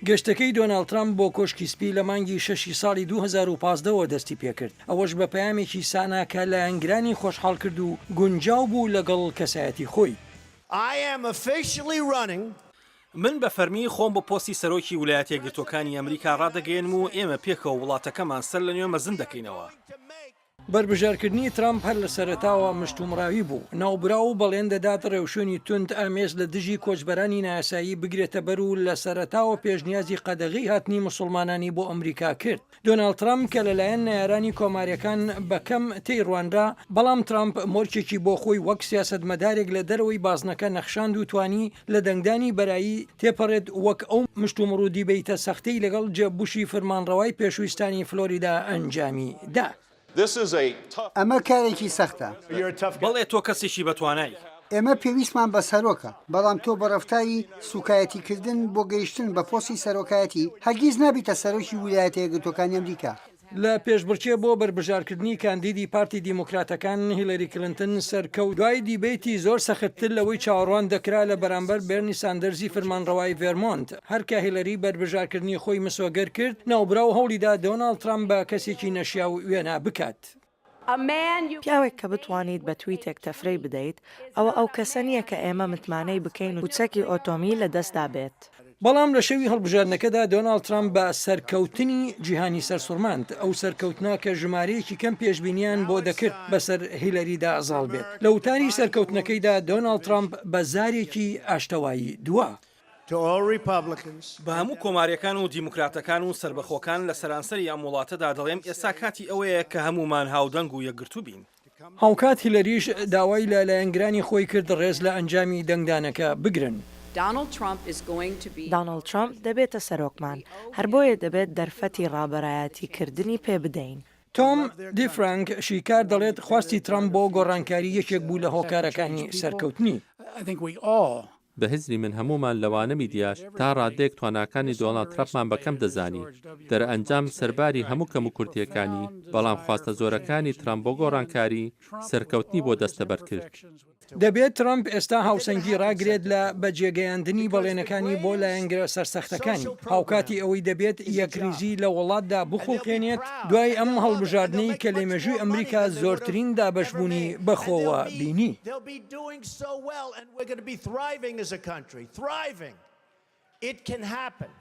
گەشتەکەی دۆناڵد ترامپ بۆ کۆشکی سپی لە مانگی 6 ساڵی 2015ەوە دەستی پێکرد ئەوەش بە پەیامێکی ساناکە لە ئەنگرانی خۆشحاڵ کرد و گونجاو بوو لەگەڵ کەسایەتی خۆی. من بە فەرمی خۆم بۆ پۆستی سەرۆکی ویلایەتە یەکگرتووەکانی ئەمریکا ڕادەگەێنم و ئێمە پێکەوە وڵاتەکەمان سەر لە نوێ مەزن دەکەینەوە. بربژارکردنی ترامپ هەر لە سەرەتاوە مشتومڕاوی بوو ناوبرا و بەڵێن دەدات ڕێوشێنی تند ئامێز لە دژی کۆچبەرانی نایاسایی بگرێتە بەر و لە سەرەتاوە پێشنیازی قەدەغی هاتنی مسلمانانی بۆ ئەمریکا کرد. دۆناڵد ترامپ کە لەلایەن نایارانی کۆماریەکان بەکەم تێیڕوانرا بەڵام ترامپ مۆرچێکی بۆ خۆی وەک سیاسەتمەدارێک لە دەرەوەی بازنەکە نەخشاند و توانی لە دەنگدانی بەرایی تێپەڕێت وەک ئەو مشتومڕوودی بەیتە سەختەی لەگەڵ جێب بوشی فەرمانڕەوای پێشویستانی فلۆریدا ئەنجامی دا. ئەمە کارێکی سەختە. بەڵێ تۆ کەسێکی بەتوانایی. ئێمە پێویستمان بە سەرۆکە بەڵام تۆ بە ڕەفتاری سوکایەتیکردن بۆ گەیشتن بە پۆستی سەرۆکایەتی هەرگیز نابیتە سەرۆکی ویلایەتە یەکگرتووەکانی ئەمریکا. لە پێشبڕکێ بۆ بربژارکردنی کاندیدی پارتی دیموکراتەکان هیلاری کلنتن سەرکەوت دوای دیبێتی زۆر سەختتر لەوەی چاوەڕوان دەکرا لە بەرامبەر بێرنی ساندەرزی فرمانڕەوای ڤێرمۆنت هەرکە هیلاری بربژارکردنی خۆی مسۆگەر کرد ناوبرا و هەوڵیدا دۆناڵد ترامپ بە کەسێکی نەشیا و وێنە بکات. پیاوێک کە بتوانیت بە تویتێک تەفرەی بدەیت ئەو کەسە نییە کە ئێمە متمانەی بکەین و چەکی ئۆتۆمی لە دەستدا بێت. بەڵام لە شەوی هەڵبژارنەکەدا دۆناڵد ترامپ بە سەرکەوتنی جیهانی سەرسوڕماند ئەو سەرکەوتنا کە ژمارەیەکی کەم پێشبینیان بۆ دەکرد بەسەر هیلەریدا ئەزاڵ بێت. لە وتاری سەرکەوتنەکەیدا دۆناڵد ترامپ بە زارێکی ئاشتەوایی دووە. بە هەموو کۆماریەکان و دیموکراتەکان و سربەخۆکان لە سەرانسەری ئەم وڵاتەدا دەڵێم ئێستا کاتی ئەوەیە کە هەمومان هاودەنگ و یەکگرتوو بین. هاوکات هیلەریش داوای لە لایەنگرانی خۆی کرد ڕێز لە ئەنجامی دەنگدانەکە بگرن. دانڵد ترامپ دەبێتە سەرۆکمان هەر بۆیە دەبێت دەرفەتی ڕابەرایەتیکردنی پێ بدەین. تۆم دیفرانک شیکار دەڵێت خواستی ترامپ بۆ گۆڕانکاری یەکێک بوو لە هۆکارەکانی سەرکەوتنی. بە هزری من هەمومان لەوانە میدیاش تا ڕادێک تواناکانی دۆناڵد ترامپمان بەکەم دەزانی دەرئەنجام سەرباری هەموو کەم و کورتیەکانی بەڵام خواستە زۆرەکانی ترامپ بۆ گۆڕانکاری سەرکەوتنی بۆ دەستەبەر کرد. دەبێت ترامپ ئێستا هاوسەنگی ڕاگرێت لە بەجێگەیاندنی بەڵێنەکانی بۆ لایەنگرە سەرسەختەکانی هاوکاتی ئەوەی دەبێت یەکریزی لە وڵاتدا بخۆڵقێنێت دوای ئەم هەڵبژاردنەی کە لە مێژووی ئەمریکا زۆرترین دابەشبوونی بەخۆوە بینی. As a country, thriving. It can happen.